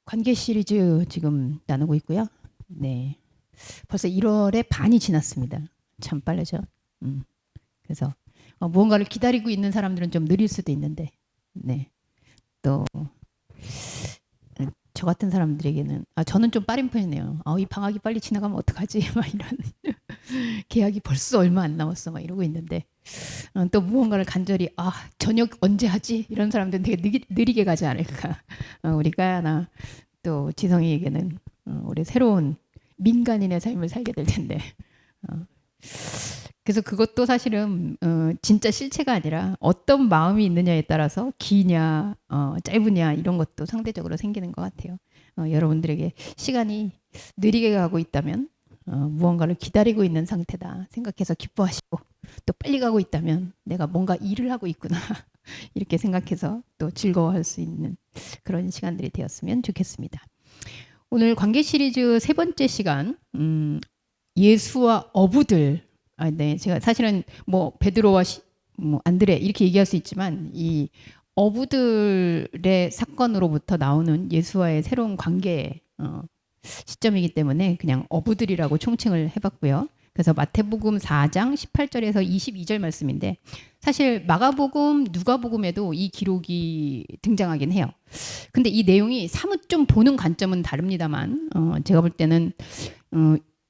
관계 시리즈 지금 나누고 있고요. 네. 벌써 1월에 반이 지났습니다. 참 빠르죠. 그래서 무언가를 기다리고 있는 사람들은 좀 느릴 수도 있는데, 네. 또 저 같은 사람들에게는 저는 좀 빠른 편이네요. 이 방학이 빨리 지나가면 어떡하지? 막 이런 계약이 벌써 얼마 안 남았어. 막 이러고 있는데 또 무언가를 간절히 저녁 언제 하지? 이런 사람들은 되게 느리게 가지 않을까. 우리가 또 지성이에게는 우리 새로운 민간인의 삶을 살게 될 텐데. 어, 그래서 그것도 사실은 진짜 실체가 아니라 어떤 마음이 있느냐에 따라서 기냐 짧으냐 이런 것도 상대적으로 생기는 것 같아요. 여러분들에게 시간이 느리게 가고 있다면 무언가를 기다리고 있는 상태다 생각해서 기뻐하시고, 또 빨리 가고 있다면 내가 뭔가 일을 하고 있구나 이렇게 생각해서 또 즐거워할 수 있는 그런 시간들이 되었으면 좋겠습니다. 오늘 관계 시리즈 세 번째 시간, 예수와 어부들. 네, 제가 사실은 뭐 베드로와 뭐 안드레 이렇게 얘기할 수 있지만 이 어부들의 사건으로부터 나오는 예수와의 새로운 관계 시점이기 때문에 그냥 어부들이라고 총칭을 해봤고요. 그래서 마태복음 4장 18절에서 22절 말씀인데, 사실 마가복음, 누가복음에도 이 기록이 등장하긴 해요. 근데 이 내용이 사뭇 좀 보는 관점은 다릅니다만 제가 볼 때는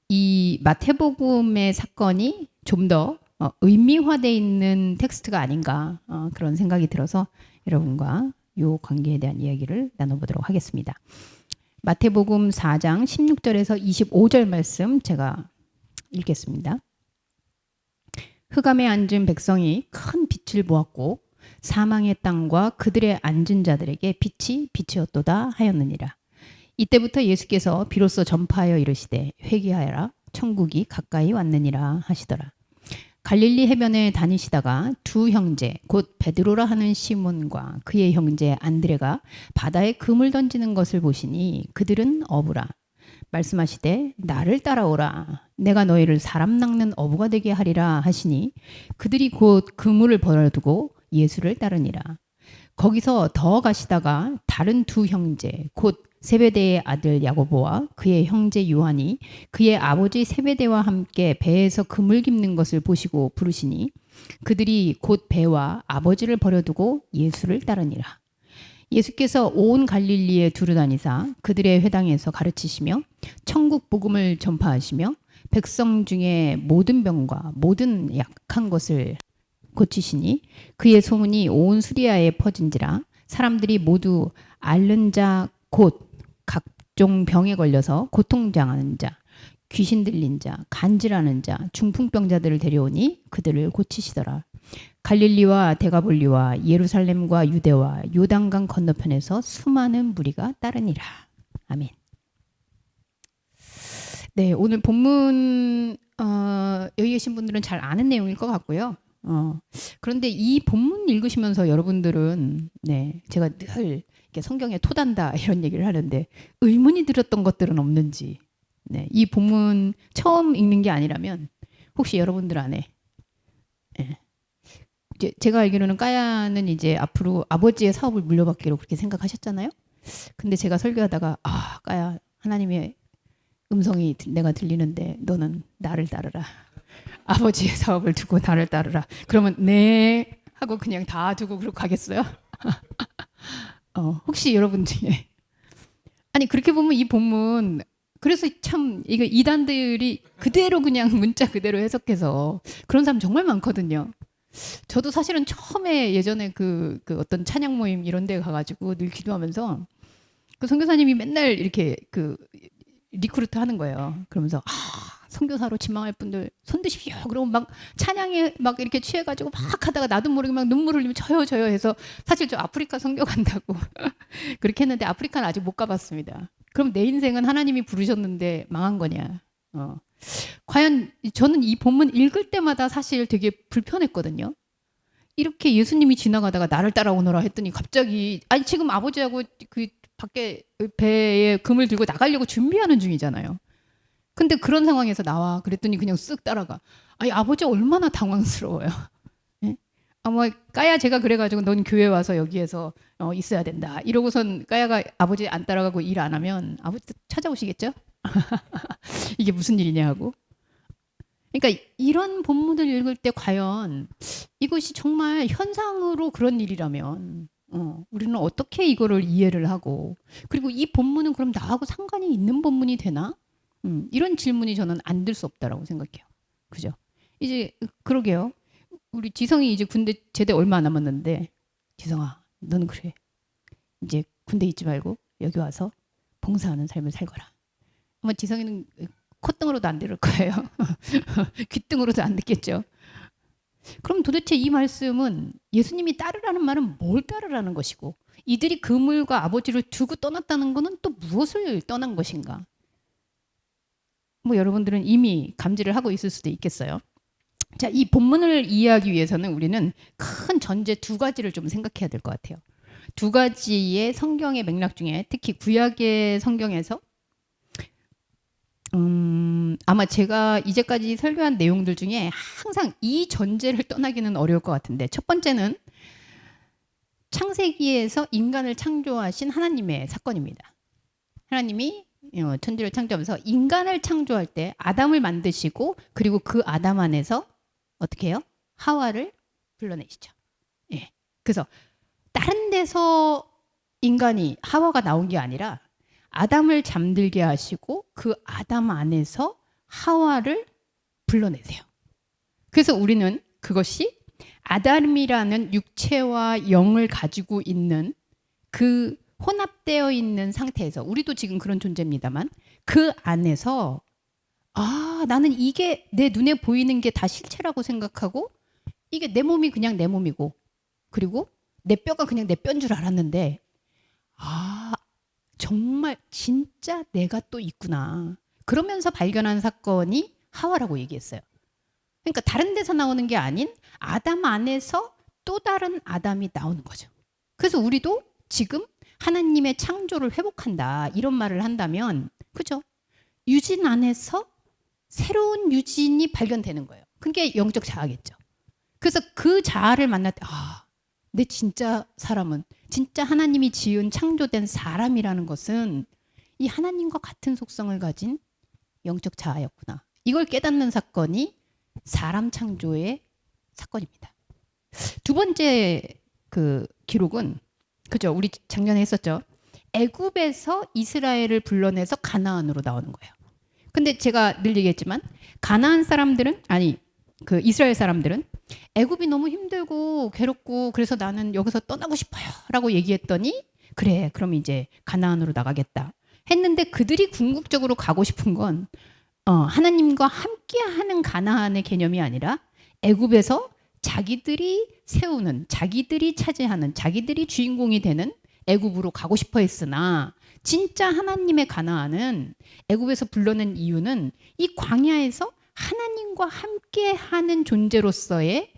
이 마태복음의 사건이 좀 더 의미화되어 있는 텍스트가 아닌가 그런 생각이 들어서 여러분과 이 관계에 대한 이야기를 나눠보도록 하겠습니다. 마태복음 4장 16절에서 25절 말씀 제가 읽겠습니다. 흑암에 앉은 백성이 큰 빛을 보았고 사망의 땅과 그들의 앉은 자들에게 빛이 비치었도다 하였느니라. 이때부터 예수께서 비로소 전파하여 이르시되 회개하여라 천국이 가까이 왔느니라 하시더라. 갈릴리 해변에 다니시다가 두 형제 곧 베드로라 하는 시몬과 그의 형제 안드레가 바다에 금을 던지는 것을 보시니 그들은 어부라. 말씀하시되 나를 따라오라. 내가 너희를 사람 낚는 어부가 되게 하리라 하시니 그들이 곧 그물을 버려두고 예수를 따르니라. 거기서 더 가시다가 다른 두 형제 곧 세베대의 아들 야고보와 그의 형제 요한이 그의 아버지 세베대와 함께 배에서 그물 깁는 것을 보시고 부르시니 그들이 곧 배와 아버지를 버려두고 예수를 따르니라. 예수께서 온 갈릴리에 두루다니사 그들의 회당에서 가르치시며 천국 복음을 전파하시며 백성 중에 모든 병과 모든 약한 것을 고치시니 그의 소문이 온 수리아에 퍼진지라. 사람들이 모두 앓는 자 곧 각종 병에 걸려서 고통당하는 자, 귀신 들린 자, 간질하는 자, 중풍병자들을 데려오니 그들을 고치시더라. 갈릴리와 데가볼리와 예루살렘과 유대와 요단강 건너편에서 수많은 무리가 따르니라. 아멘. 네, 오늘 본문 여기 계신 분들은 잘 아는 내용일 것 같고요. 그런데 이 본문 읽으시면서 여러분들은 제가 늘 이렇게 성경에 토단다 이런 얘기를 하는데 의문이 들었던 것들은 없는지, 이 본문 처음 읽는 게 아니라면 혹시 여러분들 안에 이제 제가 알기로는 까야는 이제 앞으로 아버지의 사업을 물려받기로 그렇게 생각하셨잖아요. 근데 제가 설교하다가 까야, 하나님의 음성이 내가 들리는데 너는 나를 따르라. 아버지의 사업을 두고 나를 따르라. 그러면 네 하고 그냥 다 두고 그러고 가겠어요? 혹시 여러분 중에 아니 그렇게 보면 이 본문, 그래서 참 이거 이단들이 그대로 그냥 문자 그대로 해석해서 그런 사람 정말 많거든요. 저도 사실은 처음에 예전에 그 어떤 찬양 모임 이런 데 가가지고 늘 기도하면서 그 선교사님이 맨날 이렇게 그 리크루트 하는 거예요. 그러면서 선교사로 지망할 분들 손 드십시오. 그러고 막 찬양에 막 이렇게 취해가지고 막 하다가 나도 모르게 막 눈물 흘리면 저요 해서 사실 저 아프리카 선교 간다고 그렇게 했는데 아프리카는 아직 못 가봤습니다. 그럼 내 인생은 하나님이 부르셨는데 망한 거냐? 과연 저는 이 본문 읽을 때마다 사실 되게 불편했거든요. 이렇게 예수님이 지나가다가 나를 따라오너라 했더니 갑자기 지금 아버지하고 그 밖에 배에 금을 들고 나가려고 준비하는 중이잖아요. 근데 그런 상황에서 나와 그랬더니 그냥 쓱 따라가. 아버지 얼마나 당황스러워요. 예? 뭐 까야 제가 그래가지고 넌 교회 와서 여기에서 있어야 된다. 이러고선 까야가 아버지 안 따라가고 일 안 하면 아버지 찾아오시겠죠? 이게 무슨 일이냐 하고. 그러니까 이런 본문을 읽을 때 과연 이것이 정말 현상으로 그런 일이라면 우리는 어떻게 이거를 이해를 하고, 그리고 이 본문은 그럼 나하고 상관이 있는 본문이 되나? 이런 질문이 저는 안 들 수 없다라고 생각해요. 그죠? 이제 그러게요. 우리 지성이 이제 군대 제대 얼마 안 남았는데, 지성아, 너는 그래. 이제 군대 있지 말고 여기 와서 봉사하는 삶을 살거라. 아마 지성이는 콧등으로도 안 들을 거예요. 귓등으로도 안 듣겠죠. 그럼 도대체 이 말씀은 예수님이 따르라는 말은 뭘 따르라는 것이고, 이들이 그물과 아버지를 두고 떠났다는 것은 또 무엇을 떠난 것인가? 뭐 여러분들은 이미 감지를 하고 있을 수도 있겠어요. 자, 이 본문을 이해하기 위해서는 우리는 큰 전제 두 가지를 좀 생각해야 될 것 같아요. 두 가지의 성경의 맥락 중에 특히 구약의 성경에서 아마 제가 이제까지 설교한 내용들 중에 항상 이 전제를 떠나기는 어려울 것 같은데, 첫 번째는 창세기에서 인간을 창조하신 하나님의 사건입니다. 하나님이 천지를 창조하면서 인간을 창조할 때 아담을 만드시고, 그리고 그 아담 안에서 어떻게 해요? 하와를 불러내시죠. 예. 그래서 다른 데서 인간이 하와가 나온 게 아니라 아담을 잠들게 하시고 그 아담 안에서 하와를 불러내세요. 그래서 우리는 그것이 아담이라는 육체와 영을 가지고 있는 그 혼합되어 있는 상태에서, 우리도 지금 그런 존재입니다만, 그 안에서 나는 이게 내 눈에 보이는 게 다 실체라고 생각하고, 이게 내 몸이 그냥 내 몸이고, 그리고 내 뼈가 그냥 내 뼈인 줄 알았는데, 정말 진짜 내가 또 있구나. 그러면서 발견한 사건이 하와라고 얘기했어요. 그러니까 다른 데서 나오는 게 아닌 아담 안에서 또 다른 아담이 나오는 거죠. 그래서 우리도 지금 하나님의 창조를 회복한다, 이런 말을 한다면, 그죠? 유진 안에서 새로운 유진이 발견되는 거예요. 그게 영적 자아겠죠. 그래서 그 자아를 만날 때, 내 진짜 사람은, 진짜 하나님이 지은 창조된 사람이라는 것은 이 하나님과 같은 속성을 가진 영적 자아였구나. 이걸 깨닫는 사건이 사람 창조의 사건입니다. 두 번째 그 기록은, 그죠? 우리 작년에 했었죠. 애굽에서 이스라엘을 불러내서 가나안으로 나오는 거예요. 근데 제가 늘 얘기했지만, 가나안 사람들은, 아니 그 이스라엘 사람들은 애굽이 너무 힘들고 괴롭고 그래서 나는 여기서 떠나고 싶어요 라고 얘기했더니, 그래 그럼 이제 가나안으로 나가겠다 했는데, 그들이 궁극적으로 가고 싶은 건 하나님과 함께하는 가나안의 개념이 아니라 애굽에서 자기들이 세우는, 자기들이 차지하는, 자기들이 주인공이 되는 애굽으로 가고 싶어 했으나, 진짜 하나님의 가나안은 애굽에서 불러낸 이유는 이 광야에서 하나님과 함께하는 존재로서의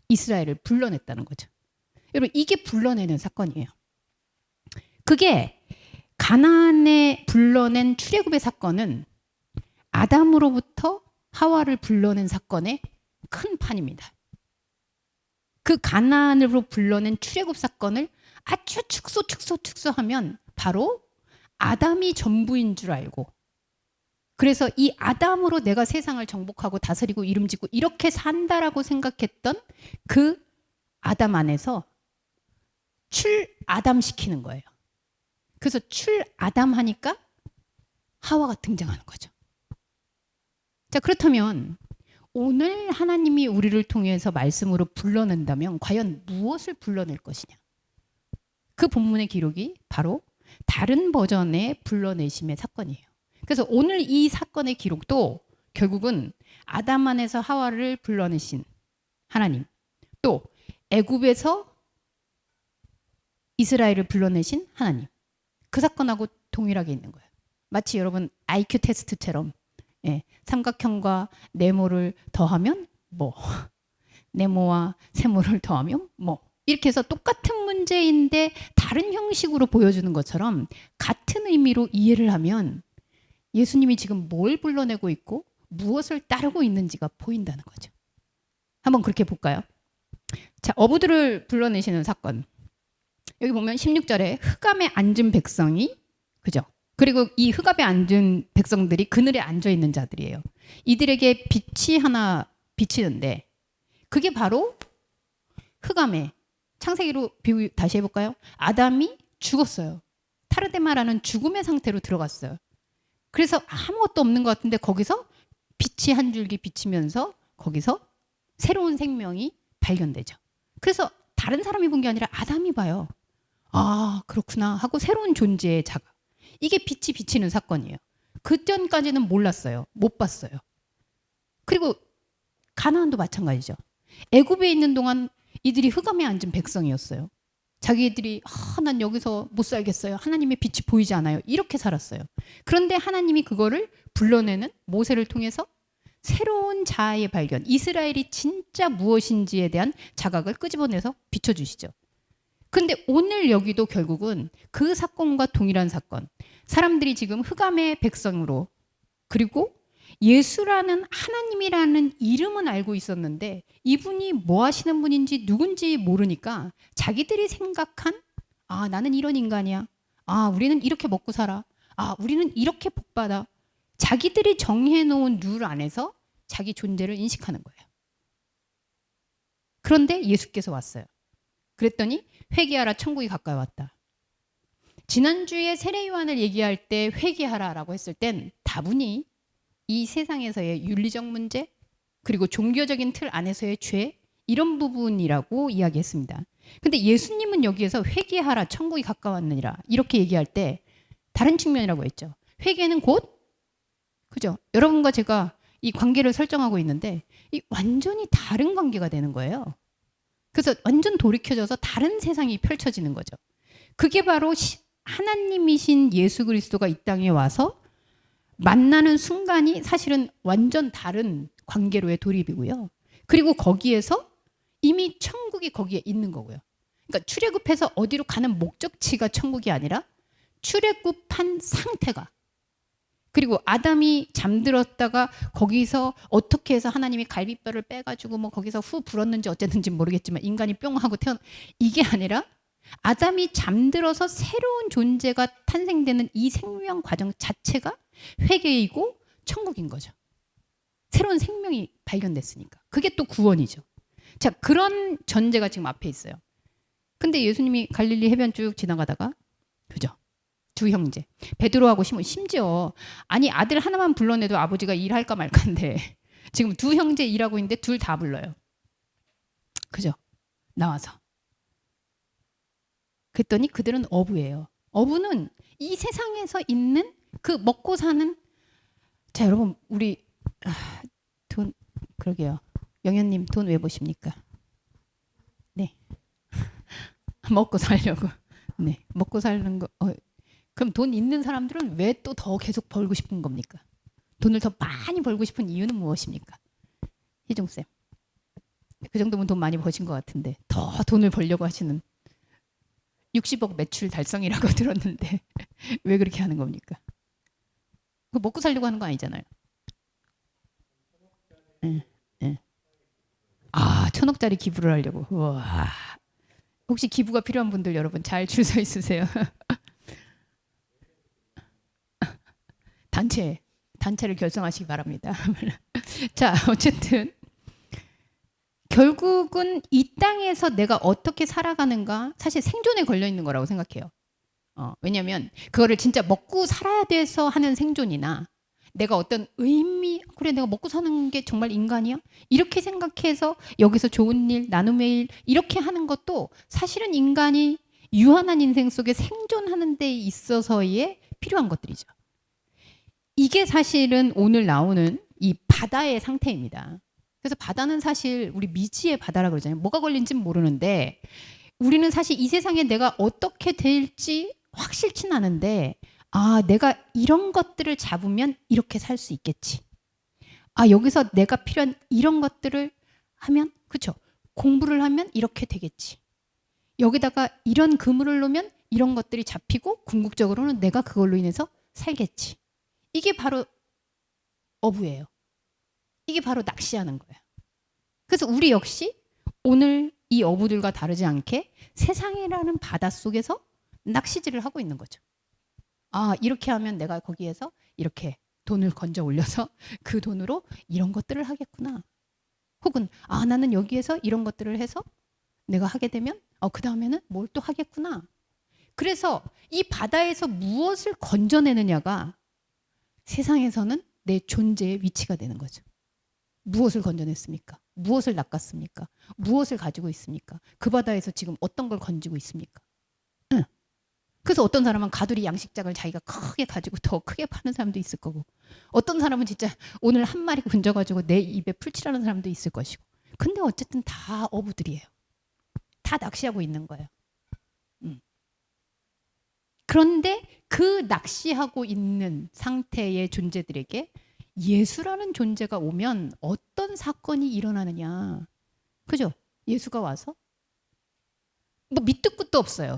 이스라엘을 불러냈다는 거죠. 여러분, 이게 불러내는 사건이에요. 그게 가나안에 불러낸 출애굽의 사건은 아담으로부터 하와를 불러낸 사건의 큰 판입니다. 그 가나안으로 불러낸 출애굽 사건을 아주 축소하면 바로 아담이 전부인 줄 알고, 그래서 이 아담으로 내가 세상을 정복하고 다스리고 이름짓고 이렇게 산다라고 생각했던 그 아담 안에서 출아담 시키는 거예요. 그래서 출아담 하니까 하와가 등장하는 거죠. 자, 그렇다면 오늘 하나님이 우리를 통해서 말씀으로 불러낸다면 과연 무엇을 불러낼 것이냐? 그 본문의 기록이 바로 다른 버전의 불러내심의 사건이에요. 그래서 오늘 이 사건의 기록도 결국은 아담 안에서 하와를 불러내신 하나님, 또 애굽에서 이스라엘을 불러내신 하나님, 그 사건하고 동일하게 있는 거예요. 마치 여러분 IQ 테스트처럼, 삼각형과 네모를 더하면 뭐, 네모와 세모를 더하면 뭐, 이렇게 해서 똑같은 문제인데 다른 형식으로 보여주는 것처럼 같은 의미로 이해를 하면 예수님이 지금 뭘 불러내고 있고 무엇을 따르고 있는지가 보인다는 거죠. 한번 그렇게 볼까요? 자, 어부들을 불러내시는 사건. 여기 보면 16절에 흑암에 앉은 백성이, 그죠? 그리고 이 흑암에 앉은 백성들이 그늘에 앉아 있는 자들이에요. 이들에게 빛이 하나 비치는데 그게 바로 흑암에, 창세기로 비유 다시 해볼까요? 아담이 죽었어요. 타르데마라는 죽음의 상태로 들어갔어요. 그래서 아무것도 없는 것 같은데 거기서 빛이 한 줄기 비치면서 거기서 새로운 생명이 발견되죠. 그래서 다른 사람이 본 게 아니라 아담이 봐요. 아, 그렇구나 하고 새로운 존재의 자각. 이게 빛이 비치는 사건이에요. 그전까지는 몰랐어요. 못 봤어요. 그리고 가나안도 마찬가지죠. 애굽에 있는 동안 이들이 흑암에 앉은 백성이었어요. 자기들이 난 여기서 못 살겠어요. 하나님의 빛이 보이지 않아요. 이렇게 살았어요. 그런데 하나님이 그거를 불러내는 모세를 통해서 새로운 자아의 발견, 이스라엘이 진짜 무엇인지에 대한 자각을 끄집어내서 비춰주시죠. 근데 오늘 여기도 결국은 그 사건과 동일한 사건. 사람들이 지금 흑암의 백성으로, 그리고 예수라는 하나님이라는 이름은 알고 있었는데 이분이 뭐 하시는 분인지 누군지 모르니까 자기들이 생각한 나는 이런 인간이야. 우리는 이렇게 먹고 살아. 우리는 이렇게 복받아. 자기들이 정해놓은 룰 안에서 자기 존재를 인식하는 거예요. 그런데 예수께서 왔어요. 그랬더니 회개하라, 천국이 가까이 왔다. 지난주에 세례요한을 얘기할 때 회개하라라고 했을 땐 다분히 이 세상에서의 윤리적 문제, 그리고 종교적인 틀 안에서의 죄, 이런 부분이라고 이야기했습니다. 근데 예수님은 여기에서 회개하라, 천국이 가까웠느니라 이렇게 얘기할 때 다른 측면이라고 했죠. 회개는 곧, 그죠? 여러분과 제가 이 관계를 설정하고 있는데 이 완전히 다른 관계가 되는 거예요. 그래서 완전 돌이켜져서 다른 세상이 펼쳐지는 거죠. 그게 바로 하나님이신 예수 그리스도가 이 땅에 와서 만나는 순간이 사실은 완전 다른 관계로의 돌입이고요. 그리고 거기에서 이미 천국이 거기에 있는 거고요. 그러니까 출애굽해서 어디로 가는 목적지가 천국이 아니라 출애굽한 상태가, 그리고 아담이 잠들었다가 거기서 어떻게 해서 하나님이 갈비뼈를 빼가지고 뭐 거기서 후 불었는지 어쨌는지 모르겠지만 인간이 뿅 하고 이게 아니라 아담이 잠들어서 새로운 존재가 탄생되는 이 생명 과정 자체가 회개이고 천국인 거죠. 새로운 생명이 발견됐으니까. 그게 또 구원이죠. 자, 그런 전제가 지금 앞에 있어요. 근데 예수님이 갈릴리 해변 쭉 지나가다가, 그죠? 두 형제, 베드로하고 시몬, 심지어 아니 아들 하나만 불러내도 아버지가 일할까 말까인데 지금 두 형제 일하고 있는데 둘 다 불러요. 그죠? 나와서. 그랬더니 그들은 어부예요. 어부는 이 세상에서 있는 그 먹고 사는, 자 여러분 우리 돈, 그러게요. 영현님 돈 왜 보십니까? 네. 먹고 살려고. 네. 먹고 사는 거. 그럼 돈 있는 사람들은 왜 또 더 계속 벌고 싶은 겁니까? 돈을 더 많이 벌고 싶은 이유는 무엇입니까? 희종쌤. 그 정도면 돈 많이 버신 것 같은데 더 돈을 벌려고 하시는, 60억 매출 달성이라고 들었는데 왜 그렇게 하는 겁니까? 그 먹고 살려고 하는 거 아니잖아요. 네, 네. 1,000억짜리 기부를 하려고. 우와. 혹시 기부가 필요한 분들 여러분 잘 줄 서 있으세요? 단체를 결성하시기 바랍니다. 자, 어쨌든 결국은 이 땅에서 내가 어떻게 살아가는가 사실 생존에 걸려 있는 거라고 생각해요. 왜냐하면 그거를 진짜 먹고 살아야 돼서 하는 생존이나 내가 어떤 의미, 그래 내가 먹고 사는 게 정말 인간이야? 이렇게 생각해서 여기서 좋은 일, 나눔의 일 이렇게 하는 것도 사실은 인간이 유한한 인생 속에 생존하는 데 있어서의 필요한 것들이죠. 이게 사실은 오늘 나오는 이 바다의 상태입니다. 그래서 바다는 사실 우리 미지의 바다라고 그러잖아요. 뭐가 걸린지는 모르는데 우리는 사실 이 세상에 내가 어떻게 될지 확실치는 않은데 내가 이런 것들을 잡으면 이렇게 살 수 있겠지. 여기서 내가 필요한 이런 것들을 하면, 그렇죠? 공부를 하면 이렇게 되겠지. 여기다가 이런 그물을 놓으면 이런 것들이 잡히고 궁극적으로는 내가 그걸로 인해서 살겠지. 이게 바로 어부예요. 이게 바로 낚시하는 거예요. 그래서 우리 역시 오늘 이 어부들과 다르지 않게 세상이라는 바닷속에서 낚시질을 하고 있는 거죠. 아, 이렇게 하면 내가 거기에서 이렇게 돈을 건져 올려서 그 돈으로 이런 것들을 하겠구나. 혹은 아, 나는 여기에서 이런 것들을 해서 내가 하게 되면 그 다음에는 뭘 또 하겠구나. 그래서 이 바다에서 무엇을 건져내느냐가 세상에서는 내 존재의 위치가 되는 거죠. 무엇을 건져냈습니까? 무엇을 낚았습니까? 무엇을 가지고 있습니까? 그 바다에서 지금 어떤 걸 건지고 있습니까? 응. 그래서 어떤 사람은 가두리 양식장을 자기가 크게 가지고 더 크게 파는 사람도 있을 거고, 어떤 사람은 진짜 오늘 한 마리 건져가지고 내 입에 풀칠하는 사람도 있을 것이고. 근데 어쨌든 다 어부들이에요. 다 낚시하고 있는 거예요. 그런데 그 낚시하고 있는 상태의 존재들에게 예수라는 존재가 오면 어떤 사건이 일어나느냐. 그죠? 예수가 와서 뭐 밑도 끝도 없어요.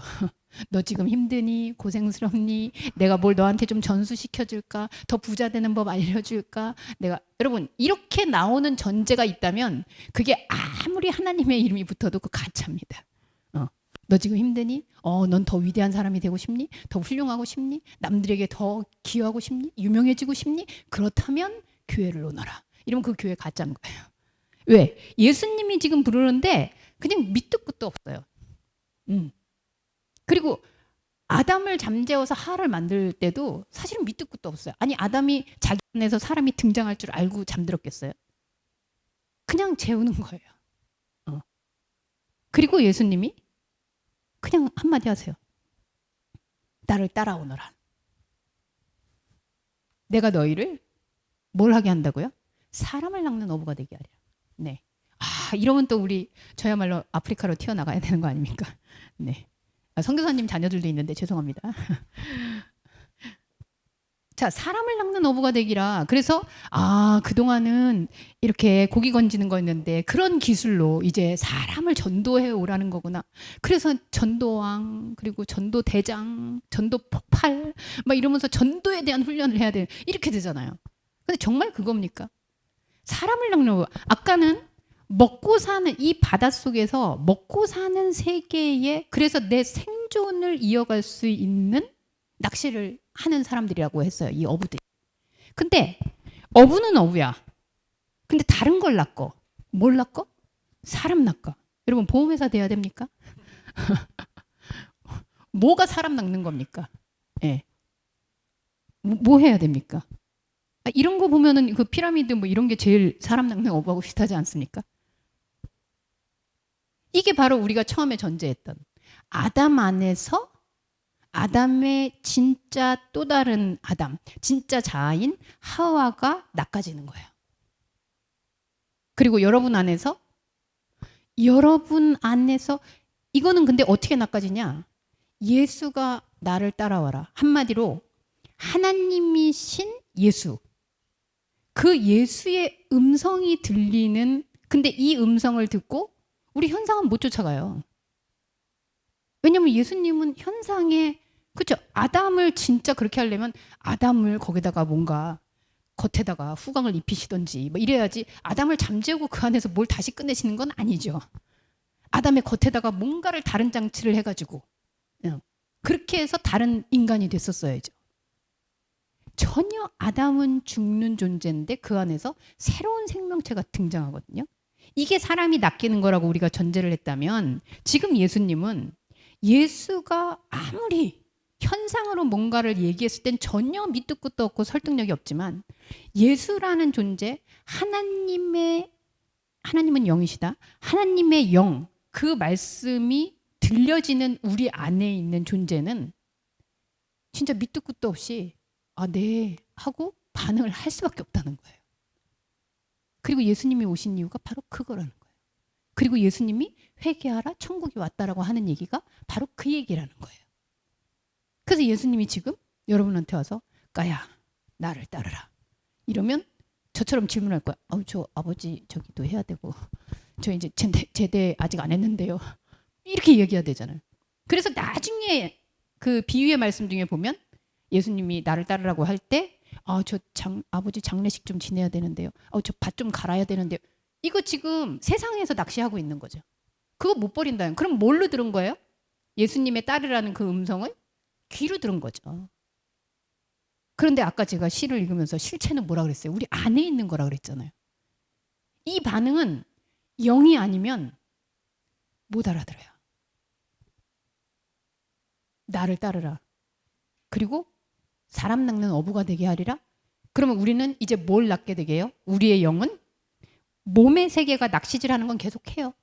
너 지금 힘드니? 고생스럽니? 내가 뭘 너한테 좀 전수시켜줄까? 더 부자 되는 법 알려줄까? 여러분, 이렇게 나오는 전제가 있다면 그게 아무리 하나님의 이름이 붙어도 그 가짜입니다. 너 지금 힘드니? 넌 더 위대한 사람이 되고 싶니? 더 훌륭하고 싶니? 남들에게 더 기여하고 싶니? 유명해지고 싶니? 그렇다면 교회를 오너라. 이러면 그 교회 가짜인 거예요. 왜? 예수님이 지금 부르는데 그냥 밑도 끝도 없어요. 그리고 아담을 잠재워서 하와를 만들 때도 사실은 밑도 끝도 없어요. 아니, 아담이 자기 안에서 사람이 등장할 줄 알고 잠들었겠어요? 그냥 재우는 거예요. 그리고 예수님이 그냥 한마디 하세요. 나를 따라오너라. 내가 너희를 뭘 하게 한다고요? 사람을 낚는 어부가 되게 하리라. 네. 이러면 또 저야말로 아프리카로 튀어나가야 되는 거 아닙니까? 네. 선교사님 자녀들도 있는데 죄송합니다. 자, 사람을 낚는 어부가 되기라. 그래서 그동안은 이렇게 고기 건지는 거였는데 그런 기술로 이제 사람을 전도해 오라는 거구나. 그래서 전도왕, 그리고 전도대장, 전도폭발 막 이러면서 전도에 대한 훈련을 해야 돼. 이렇게 되잖아요. 근데 정말 그겁니까? 사람을 낚는 어부. 아까는 먹고 사는 이 바닷속에서 먹고 사는 세계에, 그래서 내 생존을 이어갈 수 있는 낚시를 하는 사람들이라고 했어요. 이 어부들이. 근데 어부는 어부야. 근데 다른 걸 낚어. 뭘 낚어? 사람 낚어. 여러분, 보험회사 돼야 됩니까? 뭐가 사람 낚는 겁니까? 예. 뭐 해야 됩니까? 이런 거 보면은 그 피라미드 뭐 이런 게 제일 사람 낚는 어부하고 비슷하지 않습니까? 이게 바로 우리가 처음에 전제했던 아담 안에서 아담의 진짜 또 다른 아담, 진짜 자아인 하와가 낚아지는 거예요. 그리고 여러분 안에서 이거는 근데 어떻게 낚아지냐? 예수가 나를 따라와라. 한마디로 하나님이신 예수. 그 예수의 음성이 들리는, 근데 이 음성을 듣고 우리 현상은 못 쫓아가요. 왜냐면 예수님은 현상에, 그렇죠? 아담을 진짜 그렇게 하려면 아담을 거기다가 뭔가 겉에다가 후광을 입히시던지 뭐 이래야지. 아담을 잠재우고 그 안에서 뭘 다시 끝내시는 건 아니죠. 아담의 겉에다가 뭔가를 다른 장치를 해가지고 그렇게 해서 다른 인간이 됐었어야죠. 전혀 아담은 죽는 존재인데 그 안에서 새로운 생명체가 등장하거든요. 이게 사람이 낚이는 거라고 우리가 전제를 했다면, 지금 예수님은 예수가 아무리 현상으로 뭔가를 얘기했을 땐 전혀 밑도 끝도 없고 설득력이 없지만, 예수라는 존재, 하나님은 영이시다. 하나님의 영, 그 말씀이 들려지는 우리 안에 있는 존재는 진짜 밑도 끝도 없이 네 하고 반응을 할 수밖에 없다는 거예요. 그리고 예수님이 오신 이유가 바로 그거라는 거예요. 그리고 예수님이 회개하라, 천국이 왔다라고 하는 얘기가 바로 그 얘기라는 거예요. 그래서 예수님이 지금 여러분한테 와서 까야 나를 따르라 이러면 저처럼 질문할 거야. 저 아버지 저기도 해야 되고 저 이제 제대 아직 안 했는데요. 이렇게 얘기해야 되잖아요. 그래서 나중에 그 비유의 말씀 중에 보면 예수님이 나를 따르라고 할 때 아버지 장례식 좀 지내야 되는데요. 저 밭 좀 갈아야 되는데요. 이거 지금 세상에서 낚시하고 있는 거죠. 그거 못 버린다는. 그럼 뭘로 들은 거예요? 예수님의 따르라는 그 음성을 귀로 들은 거죠. 그런데 아까 제가 시를 읽으면서 실체는 뭐라 그랬어요? 우리 안에 있는 거라 그랬잖아요. 이 반응은 영이 아니면 못 알아들어요. 나를 따르라. 그리고 사람 낚는 어부가 되게 하리라. 그러면 우리는 이제 뭘 낚게 되게 해요? 우리의 영은 몸의 세계가 낚시질하는 건 계속해요.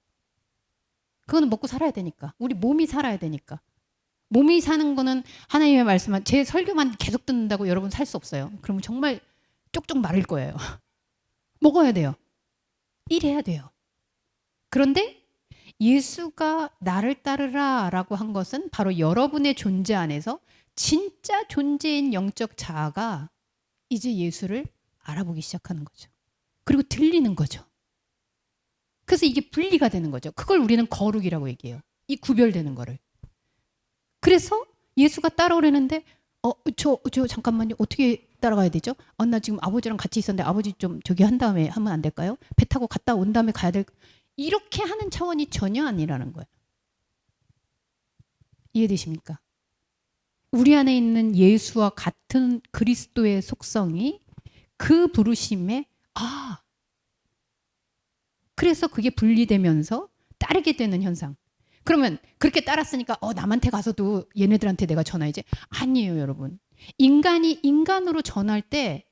그거는 먹고 살아야 되니까. 우리 몸이 살아야 되니까. 몸이 사는 거는 하나님의 말씀만 제 설교만 계속 듣는다고 여러분 살 수 없어요. 그러면 정말 쪽쪽 마를 거예요. 먹어야 돼요. 일해야 돼요. 그런데 예수가 나를 따르라 라고 한 것은 바로 여러분의 존재 안에서 진짜 존재인 영적 자아가 이제 예수를 알아보기 시작하는 거죠. 그리고 들리는 거죠. 그래서 이게 분리가 되는 거죠. 그걸 우리는 거룩이라고 얘기해요. 이 구별되는 거를. 그래서 예수가 따라오려는데 저 잠깐만요. 어떻게 따라가야 되죠? 나 지금 아버지랑 같이 있었는데 아버지 좀 저기 한 다음에 하면 안 될까요? 배 타고 갔다 온 다음에 가야 될 이렇게 하는 차원이 전혀 아니라는 거예요. 이해되십니까? 우리 안에 있는 예수와 같은 그리스도의 속성이 그 부르심에 그래서 그게 분리되면서 따르게 되는 현상. 그러면 그렇게 따랐으니까 남한테 가서도 얘네들한테 내가 전화해야지. 아니에요, 여러분. 인간이 인간으로 전할 때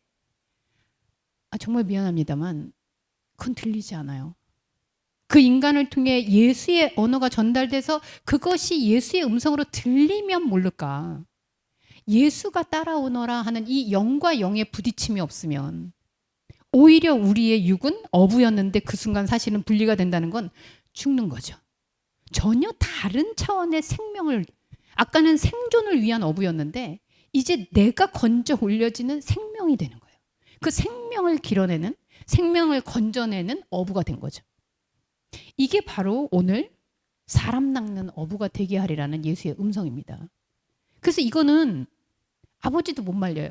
정말 미안합니다만 그건 들리지 않아요. 그 인간을 통해 예수의 언어가 전달돼서 그것이 예수의 음성으로 들리면 모를까. 예수가 따라오너라 하는 이 영과 영의 부딪힘이 없으면 오히려 우리의 육은 어부였는데 그 순간 사실은 분리가 된다는 건 죽는 거죠. 전혀 다른 차원의 생명을 아까는 생존을 위한 어부였는데 이제 내가 건져 올려지는 생명이 되는 거예요. 그 생명을 길어내는 생명을 건져내는 어부가 된 거죠. 이게 바로 오늘 사람 낚는 어부가 되게 하리라는 예수의 음성입니다. 그래서 이거는 아버지도 못 말려요.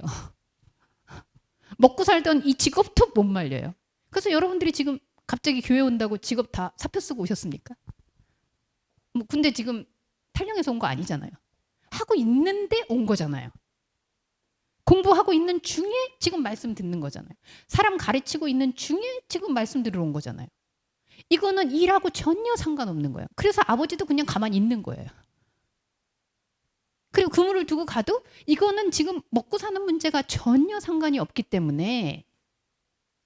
먹고 살던 이 직업도 못 말려요. 그래서 여러분들이 지금 갑자기 교회 온다고 직업 다 사표 쓰고 오셨습니까? 근데 지금 탈령해서 온 거 아니잖아요. 하고 있는데 온 거잖아요. 공부하고 있는 중에 지금 말씀 듣는 거잖아요. 사람 가르치고 있는 중에 지금 말씀 들으러 온 거잖아요. 이거는 일하고 전혀 상관없는 거예요. 그래서 아버지도 그냥 가만히 있는 거예요. 그리고 그물을 두고 가도 이거는 지금 먹고 사는 문제가 전혀 상관이 없기 때문에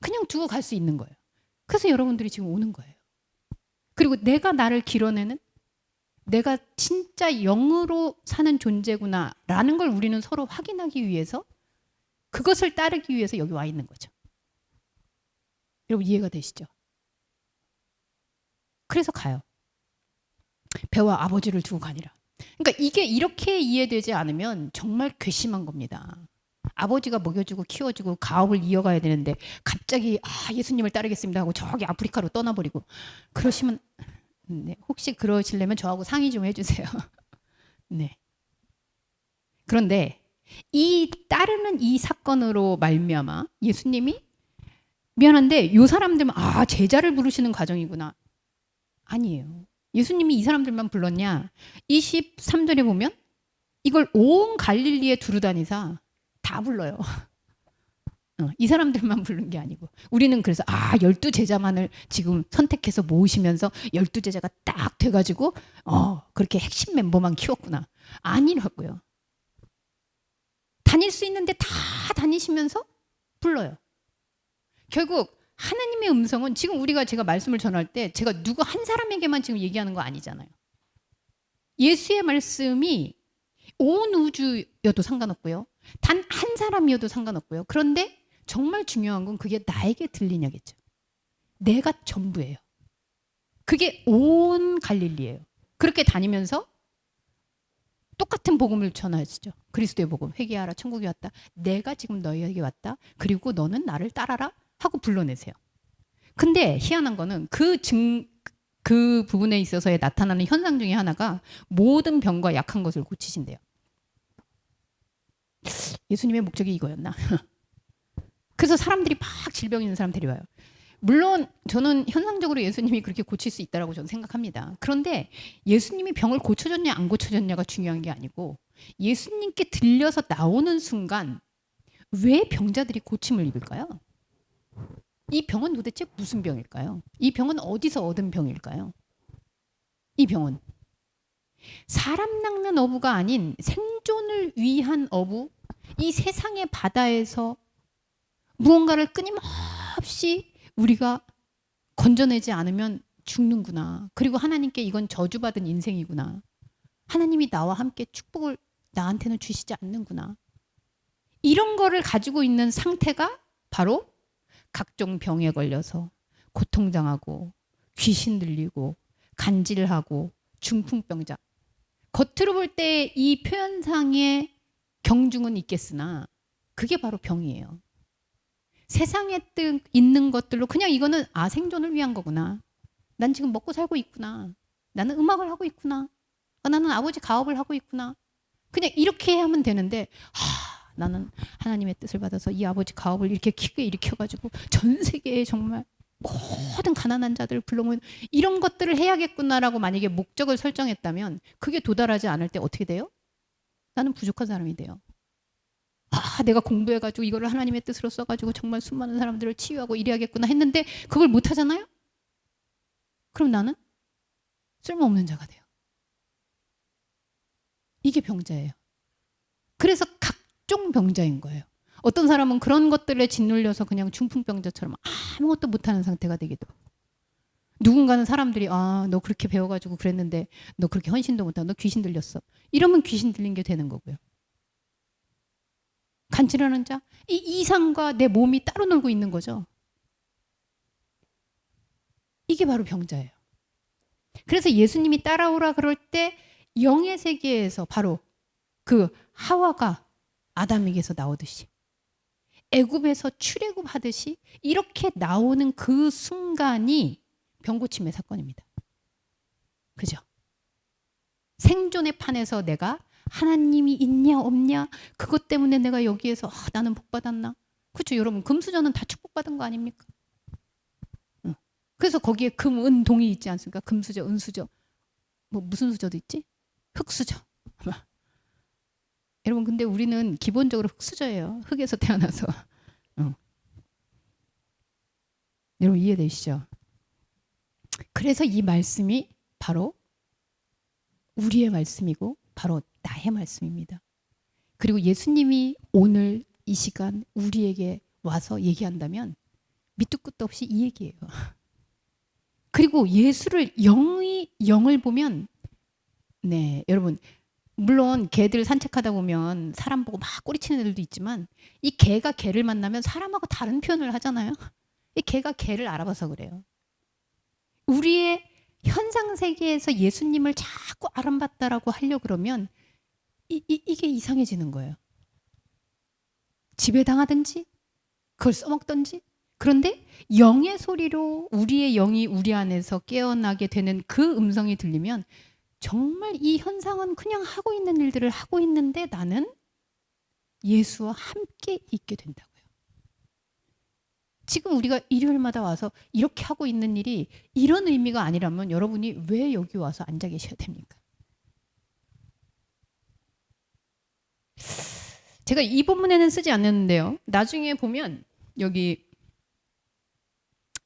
그냥 두고 갈 수 있는 거예요. 그래서 여러분들이 지금 오는 거예요. 그리고 내가 나를 길어내는 내가 진짜 영으로 사는 존재구나 라는 걸 우리는 서로 확인하기 위해서 그것을 따르기 위해서 여기 와 있는 거죠. 여러분 이해가 되시죠? 그래서 가요. 배와 아버지를 두고 가니라. 그러니까 이게 이렇게 이해되지 않으면 정말 괘씸한 겁니다. 아버지가 먹여주고 키워주고 가업을 이어가야 되는데 갑자기 예수님을 따르겠습니다 하고 저기 아프리카로 떠나버리고 그러시면 네, 혹시 그러시려면 저하고 상의 좀 해주세요. 네. 그런데 이 따르는 이 사건으로 말미암아 예수님이 미안한데 이 사람들만 제자를 부르시는 과정이구나. 아니에요. 예수님이 이 사람들만 불렀냐? 23절에 보면 이걸 온 갈릴리에 두루다니사 다 불러요. 이 사람들만 부른 게 아니고 우리는 그래서 12제자만을 지금 선택해서 모으시면서 12제자가 딱 돼가지고 그렇게 핵심 멤버만 키웠구나. 아니라고요. 다닐 수 있는데 다 다니시면서 불러요. 결국 하나님의 음성은 지금 제가 말씀을 전할 때 제가 누구 한 사람에게만 지금 얘기하는 거 아니잖아요. 예수의 말씀이 온 우주여도 상관없고요. 단 한 사람이어도 상관없고요. 그런데 정말 중요한 건 그게 나에게 들리냐겠죠. 내가 전부예요. 그게 온 갈릴리예요. 그렇게 다니면서 똑같은 복음을 전하시죠. 그리스도의 복음. 회개하라. 천국이 왔다. 내가 지금 너희에게 왔다. 그리고 너는 나를 따라라. 하고 불러내세요. 근데 희한한 거는 그 부분에 있어서의 나타나는 현상 중에 하나가 모든 병과 약한 것을 고치신대요. 예수님의 목적이 이거였나? 그래서 사람들이 막 질병 있는 사람 데려와요. 물론 저는 현상적으로 예수님이 그렇게 고칠 수 있다라고 저는 생각합니다. 그런데 예수님이 병을 고쳐줬냐 안 고쳐줬냐가 중요한 게 아니고 예수님께 들려서 나오는 순간 왜 병자들이 고침을 입을까요? 이 병은 도대체 무슨 병일까요? 이 병은 어디서 얻은 병일까요? 이 병은 사람 낚는 어부가 아닌 생존을 위한 어부, 이 세상의 바다에서 무언가를 끊임없이 우리가 건져내지 않으면 죽는구나. 그리고 하나님께 이건 저주받은 인생이구나. 하나님이 나와 함께 축복을 나한테는 주시지 않는구나. 이런 거를 가지고 있는 상태가 바로 각종 병에 걸려서 고통당하고 귀신 들리고 간질하고 중풍병자. 겉으로 볼 때 이 표현상의 경중은 있겠으나 그게 바로 병이에요. 세상에 있는 것들로 그냥 이거는 생존을 위한 거구나. 난 지금 먹고 살고 있구나. 나는 음악을 하고 있구나. 나는 아버지 가업을 하고 있구나. 그냥 이렇게 하면 되는데 나는 하나님의 뜻을 받아서 이 아버지 가업을 이렇게 크게 일으켜가지고 전 세계에 정말 모든 가난한 자들을 불러모은 이런 것들을 해야겠구나라고 만약에 목적을 설정했다면 그게 도달하지 않을 때 어떻게 돼요? 나는 부족한 사람이 돼요. 내가 공부해가지고 이거를 하나님의 뜻으로 써가지고 정말 수많은 사람들을 치유하고 이래야겠구나 했는데 그걸 못하잖아요? 그럼 나는 쓸모없는 자가 돼요. 이게 병자예요. 그래서 각종 병자인 거예요. 어떤 사람은 그런 것들에 짓눌려서 그냥 중풍병자처럼 아무것도 못하는 상태가 되기도. 누군가는 사람들이 너 그렇게 배워가지고 그랬는데 너 그렇게 헌신도 못하고 너 귀신 들렸어. 이러면 귀신 들린 게 되는 거고요. 간질하는 자, 이 이상과 내 몸이 따로 놀고 있는 거죠. 이게 바로 병자예요. 그래서 예수님이 따라오라 그럴 때 영의 세계에서 바로 그 하와가 아담에게서 나오듯이 애굽에서 출애굽하듯이 이렇게 나오는 그 순간이 병고침의 사건입니다. 그죠? 생존의 판에서 내가 하나님이 있냐 없냐 그것 때문에 내가 여기에서 나는 복받았나? 그렇죠. 여러분 금수저는 다 축복받은 거 아닙니까? 그래서 거기에 금, 은, 동이 있지 않습니까? 금수저, 은수저 뭐 무슨 수저도 있지? 흙수저. 여러분 근데 우리는 기본적으로 흙수저예요. 흙에서 태어나서. 여러분 이해되시죠? 그래서 이 말씀이 바로 우리의 말씀이고 바로 나의 말씀입니다. 그리고 예수님이 오늘 이 시간 우리에게 와서 얘기한다면 밑도 끝도 없이 이 얘기예요. 그리고 예수를 영을 보면 여러분 물론 개들 산책하다 보면 사람 보고 막 꼬리치는 애들도 있지만 이 개가 개를 만나면 사람하고 다른 표현을 하잖아요. 이 개가 개를 알아봐서 그래요. 우리의 현상 세계에서 예수님을 자꾸 알아봤다라고 하려고 그러면 이게 이상해지는 거예요. 지배당하든지 그걸 써먹든지. 그런데 영의 소리로 우리의 영이 우리 안에서 깨어나게 되는 그 음성이 들리면 정말 이 현상은 그냥 하고 있는 일들을 하고 있는데 나는 예수와 함께 있게 된다고요. 지금 우리가 일요일마다 와서 이렇게 하고 있는 일이 이런 의미가 아니라면 여러분이 왜 여기 와서 앉아 계셔야 됩니까? 제가 이 본문에는 쓰지 않는데요. 나중에 보면 여기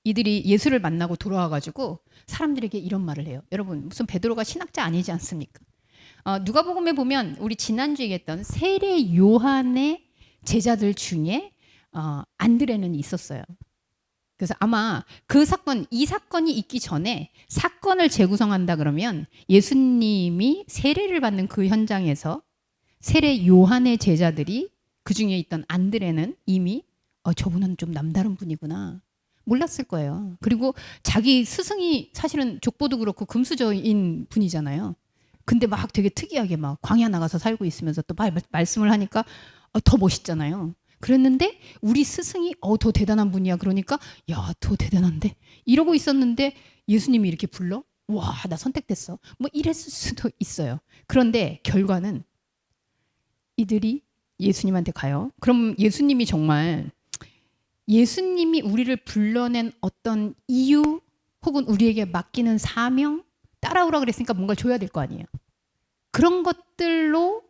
이들이 예수를 만나고 돌아와가지고 사람들에게 이런 말을 해요. 여러분 무슨 베드로가 신학자 아니지 않습니까? 누가복음에 보면 우리 지난주에 얘기했던 세례 요한의 제자들 중에 안드레는 있었어요. 그래서 아마 이 사건이 있기 전에 사건을 재구성한다 그러면 예수님이 세례를 받는 그 현장에서 세례 요한의 제자들이 그 중에 있던 안드레는 이미 저분은 좀 남다른 분이구나 몰랐을 거예요. 그리고 자기 스승이 사실은 족보도 그렇고 금수저인 분이잖아요. 근데 막 되게 특이하게 막 광야 나가서 살고 있으면서 또 말씀을 하니까 더 멋있잖아요. 그랬는데 우리 스승이 더 대단한 분이야. 그러니까 야, 더 대단한데 이러고 있었는데 예수님이 이렇게 불러? 와, 나 선택됐어. 뭐 이랬을 수도 있어요. 그런데 결과는 이들이 예수님한테 가요. 그럼 예수님이 정말 예수님이 우리를 불러낸 어떤 이유 혹은 우리에게 맡기는 사명, 따라오라 그랬으니까 뭔가 줘야 될 거 아니에요. 그런 것들로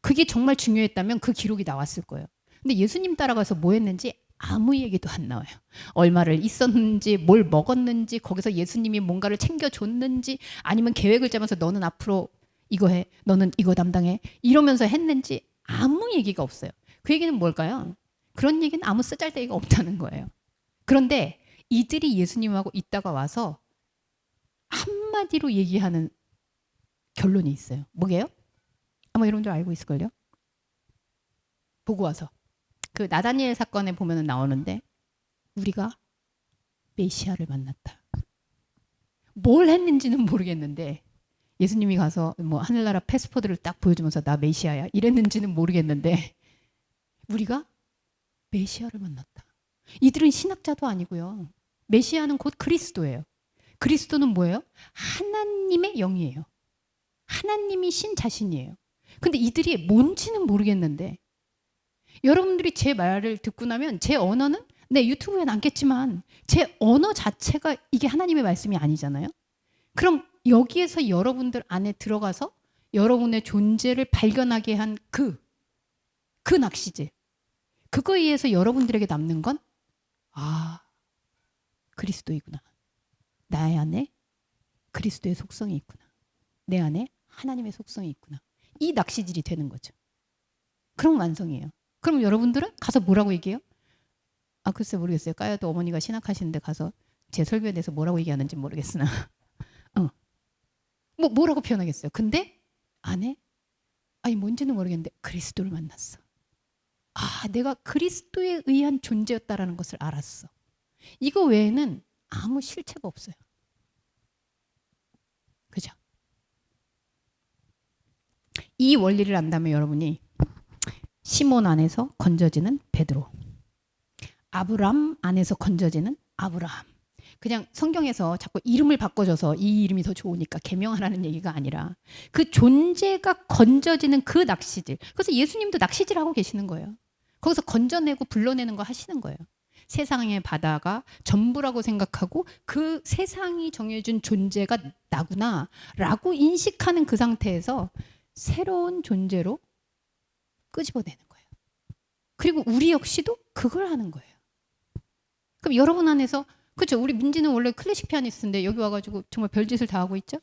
그게 정말 중요했다면 그 기록이 나왔을 거예요. 근데 예수님 따라가서 뭐 했는지 아무 얘기도 안 나와요. 얼마를 있었는지, 뭘 먹었는지, 거기서 예수님이 뭔가를 챙겨줬는지, 아니면 계획을 짜면서 너는 앞으로 이거 해, 너는 이거 담당해, 이러면서 했는지 아무 얘기가 없어요. 그 얘기는 뭘까요? 그런 얘기는 아무 쓰잘데기가 없다는 거예요. 그런데 이들이 예수님하고 있다가 와서 한마디로 얘기하는 결론이 있어요. 뭐게요? 아마 여러분들 알고 있을걸요? 보고 와서. 그 나다니엘 사건에 보면 나오는데 우리가 메시아를 만났다. 뭘 했는지는 모르겠는데 예수님이 가서 뭐 하늘나라 패스포드를 딱 보여주면서 나 메시아야 이랬는지는 모르겠는데 우리가 메시아를 만났다. 이들은 신학자도 아니고요. 메시아는 곧 그리스도예요. 그리스도는 뭐예요? 하나님의 영이에요. 하나님이 신 자신이에요. 근데 이들이 뭔지는 모르겠는데 여러분들이 제 말을 듣고 나면 제 언어는 네, 유튜브에 남겠지만 제 언어 자체가 이게 하나님의 말씀이 아니잖아요. 그럼 여기에서 여러분들 안에 들어가서 여러분의 존재를 발견하게 한 그 낚시질. 그거에 의해서 여러분들에게 남는 건 그리스도이구나. 나의 안에 그리스도의 속성이 있구나. 내 안에 하나님의 속성이 있구나. 이 낚시질이 되는 거죠. 그럼 완성이에요. 그럼 여러분들은 가서 뭐라고 얘기해요? 글쎄 모르겠어요. 까야도 어머니가 신학하시는데 가서 제 설교에 대해서 뭐라고 얘기하는지 모르겠으나 뭐라고 표현하겠어요. 근데 안에 뭔지는 모르겠는데 그리스도를 만났어. 내가 그리스도에 의한 존재였다라는 것을 알았어. 이거 외에는 아무 실체가 없어요. 그죠? 이 원리를 안다면 여러분이 시몬 안에서 건져지는 베드로, 아브람 안에서 건져지는 아브라함. 그냥 성경에서 자꾸 이름을 바꿔줘서 이 이름이 더 좋으니까 개명하라는 얘기가 아니라 그 존재가 건져지는 그 낚시질. 그래서 예수님도 낚시질하고 계시는 거예요. 거기서 건져내고 불러내는 거 하시는 거예요. 세상의 바다가 전부라고 생각하고 그 세상이 정해준 존재가 나구나 라고 인식하는 그 상태에서 새로운 존재로 끄집어내는 거예요. 그리고 우리 역시도 그걸 하는 거예요. 그럼 여러분 안에서 그렇죠. 우리 민지는 원래 클래식 피아니스트인데 여기 와가지고 정말 별짓을 다 하고 있죠.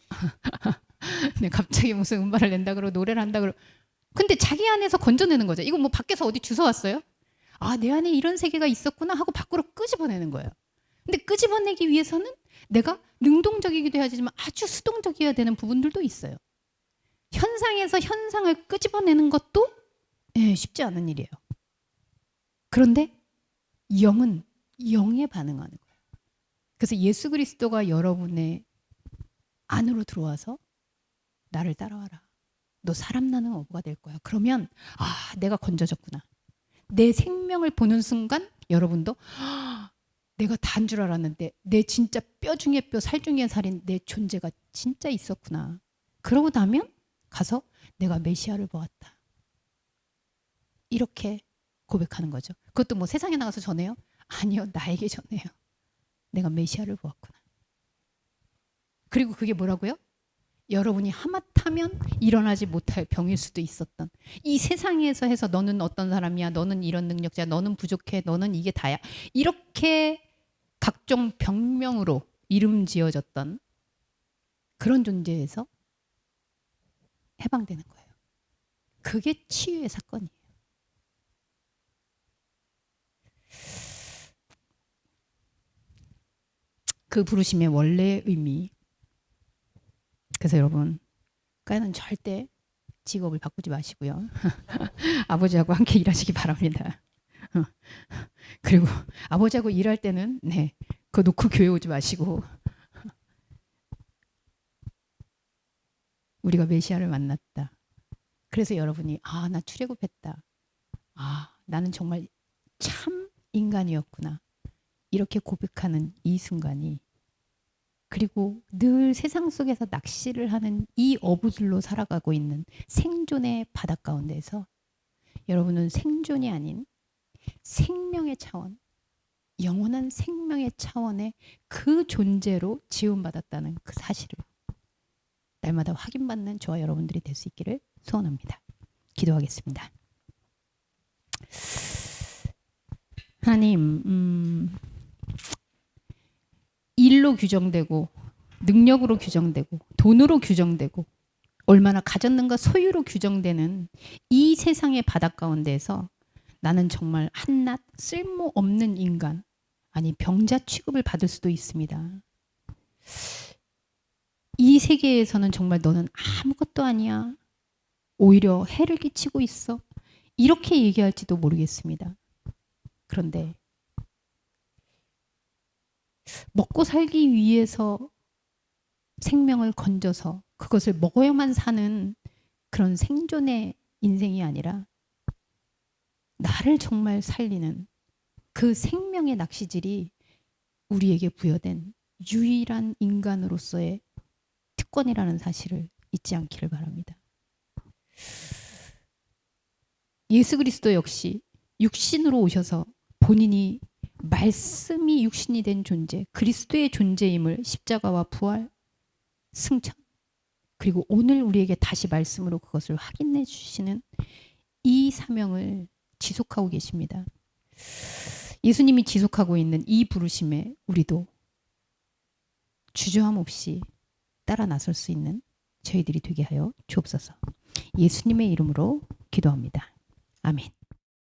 네, 갑자기 무슨 음반을 낸다 그러고 노래를 한다 그러고 근데 자기 안에서 건져내는 거죠. 이거 뭐 밖에서 어디 주워왔어요? 내 안에 이런 세계가 있었구나 하고 밖으로 끄집어내는 거예요. 근데 끄집어내기 위해서는 내가 능동적이기도 해야지만 아주 수동적이어야 되는 부분들도 있어요. 현상에서 현상을 끄집어내는 것도 쉽지 않은 일이에요. 그런데 영은 영에 반응하는 거예요. 그래서 예수 그리스도가 여러분의 안으로 들어와서 나를 따라와라. 너 사람 나는 어부가 될 거야. 그러면 내가 건져졌구나. 내 생명을 보는 순간 여러분도 내가 다인 줄 알았는데 내 진짜 뼈 중에 뼈, 살 중에 살인 내 존재가 진짜 있었구나. 그러고 나면 가서 내가 메시아를 보았다. 이렇게 고백하는 거죠. 그것도 뭐 세상에 나가서 전해요? 아니요. 나에게 전해요. 내가 메시아를 보았구나. 그리고 그게 뭐라고요? 여러분이 하마터면 일어나지 못할 병일 수도 있었던 이 세상에서 해서 너는 어떤 사람이야, 너는 이런 능력자야, 너는 부족해, 너는 이게 다야 이렇게 각종 병명으로 이름 지어졌던 그런 존재에서 해방되는 거예요. 그게 치유의 사건이에요. 그 부르심의 원래의 의미. 그래서 여러분, 까야는 절대 직업을 바꾸지 마시고요. 아버지하고 함께 일하시기 바랍니다. 그리고 아버지하고 일할 때는 그거 놓고 교회 오지 마시고 우리가 메시아를 만났다. 그래서 여러분이 나 출애굽했다. 나는 정말 참 인간이었구나. 이렇게 고백하는 이 순간이 그리고 늘 세상 속에서 낚시를 하는 이 어부들로 살아가고 있는 생존의 바다 가운데서 여러분은 생존이 아닌 생명의 차원, 영원한 생명의 차원의 그 존재로 지음받았다는 그 사실을 날마다 확인받는 저와 여러분들이 될 수 있기를 소원합니다. 기도하겠습니다. 하나님, 일로 규정되고 능력으로 규정되고 돈으로 규정되고 얼마나 가졌는가 소유로 규정되는 이 세상의 바닥 가운데에서 나는 정말 한낱 쓸모없는 인간, 아니 병자 취급을 받을 수도 있습니다. 이 세계에서는 정말 너는 아무것도 아니야. 오히려 해를 끼치고 있어. 이렇게 얘기할지도 모르겠습니다. 그런데 먹고 살기 위해서 생명을 건져서 그것을 먹어야만 사는 그런 생존의 인생이 아니라 나를 정말 살리는 그 생명의 낚시질이 우리에게 부여된 유일한 인간으로서의 특권이라는 사실을 잊지 않기를 바랍니다. 예수 그리스도 역시 육신으로 오셔서 본인이 말씀이 육신이 된 존재, 그리스도의 존재임을 십자가와 부활, 승천, 그리고 오늘 우리에게 다시 말씀으로 그것을 확인해 주시는 이 사명을 지속하고 계십니다. 예수님이 지속하고 있는 이 부르심에 우리도 주저함 없이 따라 나설 수 있는 저희들이 되게 하여 주옵소서. 예수님의 이름으로 기도합니다. 아멘.